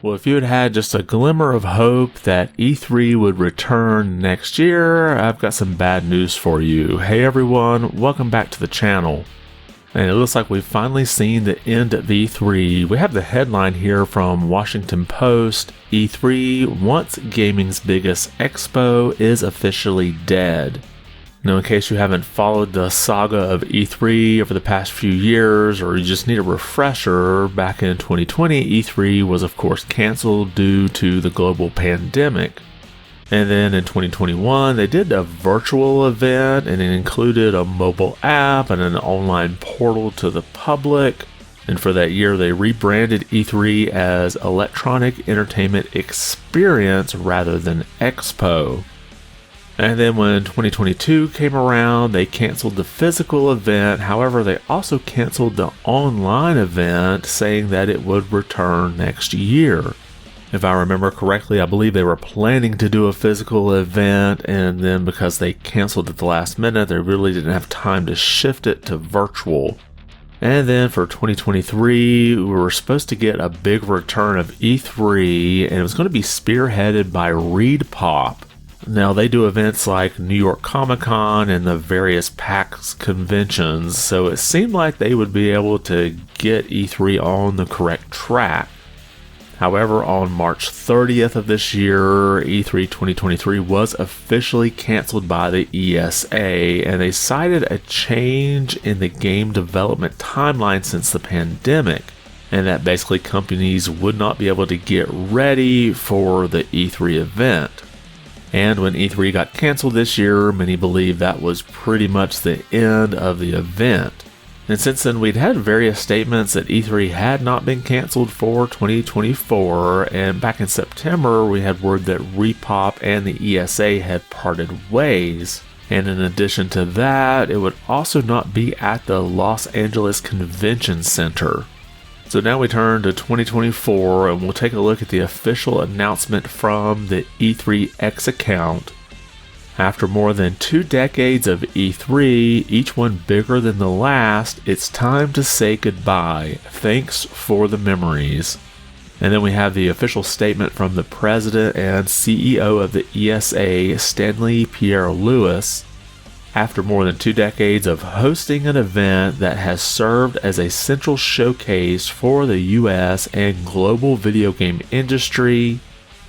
Well, if you had had just a glimmer of hope that E3 would return next year, I've got some bad news for you. Hey everyone, welcome back to the channel. And it looks like we've finally seen the end of E3. We have the headline here from Washington Post: E3, once gaming's biggest expo, is officially dead. Now, in case you haven't followed the saga of E3 over the past few years, or you just need a refresher, back in 2020, E3 was of course canceled due to the global pandemic. And then in 2021, they did a virtual event, and it included a mobile app and an online portal to the public. And for that year, they rebranded E3 as Electronic Entertainment Experience rather than Expo. And then when 2022 came around, they canceled the physical event. However, they also canceled the online event, saying that it would return next year. If I remember correctly, I believe they were planning to do a physical event, and then because they canceled at the last minute, they really didn't have time to shift it to virtual. And then for 2023, we were supposed to get a big return of E3, and it was going to be spearheaded by ReedPop. Now, they do events like New York Comic Con and the various PAX conventions, so it seemed like they would be able to get E3 on the correct track. However, on March 30th of this year, E3 2023 was officially canceled by the ESA, and they cited a change in the game development timeline since the pandemic, and that basically companies would not be able to get ready for the E3 event. And when E3 got canceled this year, many believe that was pretty much the end of the event. And since then, we'd had various statements that E3 had not been canceled for 2024, and back in September, we had word that ReedPop and the ESA had parted ways. And in addition to that, it would also not be at the Los Angeles Convention Center. So now we turn to 2024, and we'll take a look at the official announcement from the E3X account. After more than 2 decades of E3, each one bigger than the last, it's time to say goodbye. Thanks for the memories. And then we have the official statement from the president and CEO of the ESA, Stanley Pierre-Louis. After more than 2 decades of hosting an event that has served as a central showcase for the US and global video game industry,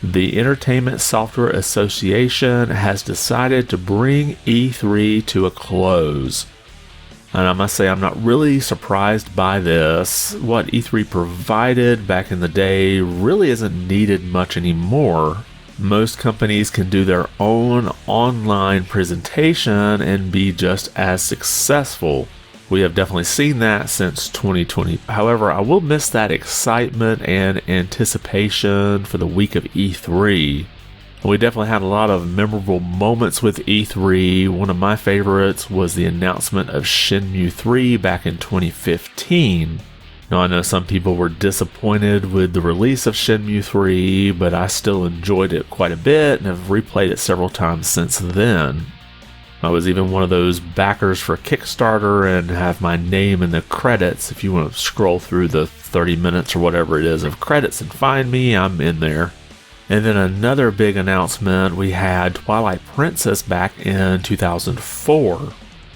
the Entertainment Software Association has decided to bring E3 to a close. And I must say, I'm not really surprised by this. What E3 provided back in the day really isn't needed much anymore. Most companies can do their own online presentation and be just as successful. We have definitely seen that since 2020. However, I will miss that excitement and anticipation for the week of E3. We definitely had a lot of memorable moments with E3. One of my favorites was the announcement of Shenmue 3 back in 2015. Now, I know some people were disappointed with the release of Shenmue 3, but I still enjoyed it quite a bit and have replayed it several times since then. I was even one of those backers for Kickstarter and have my name in the credits. If you want to scroll through the 30 minutes or whatever it is of credits and find me, I'm in there. And then another big announcement, we had Twilight Princess back in 2004.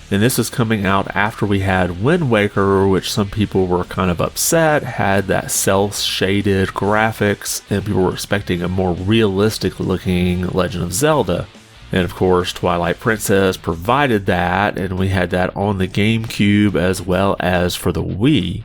And this is coming out after we had Wind Waker, which some people were kind of upset, had that cel-shaded graphics, and people were expecting a more realistic looking Legend of Zelda. And of course, Twilight Princess provided that, and we had that on the GameCube as well as for the Wii.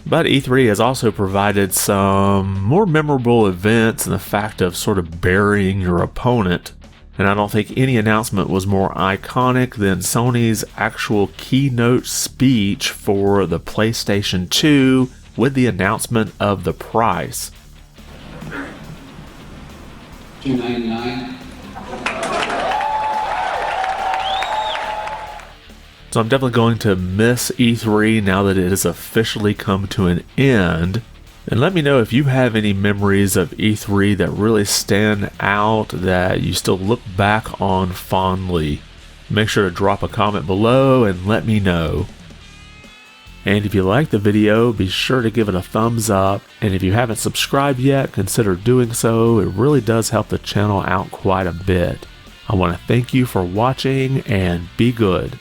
But E3 has also provided some more memorable events in the fact of sort of burying your opponent. And I don't think any announcement was more iconic than Sony's actual keynote speech for the PlayStation 2 with the announcement of the price. $299. So I'm definitely going to miss E3 now that it has officially come to an end. And let me know if you have any memories of E3 that really stand out, that you still look back on fondly. Make sure to drop a comment below and let me know. And if you liked the video, be sure to give it a thumbs up. And if you haven't subscribed yet, consider doing so. It really does help the channel out quite a bit. I want to thank you for watching and be good.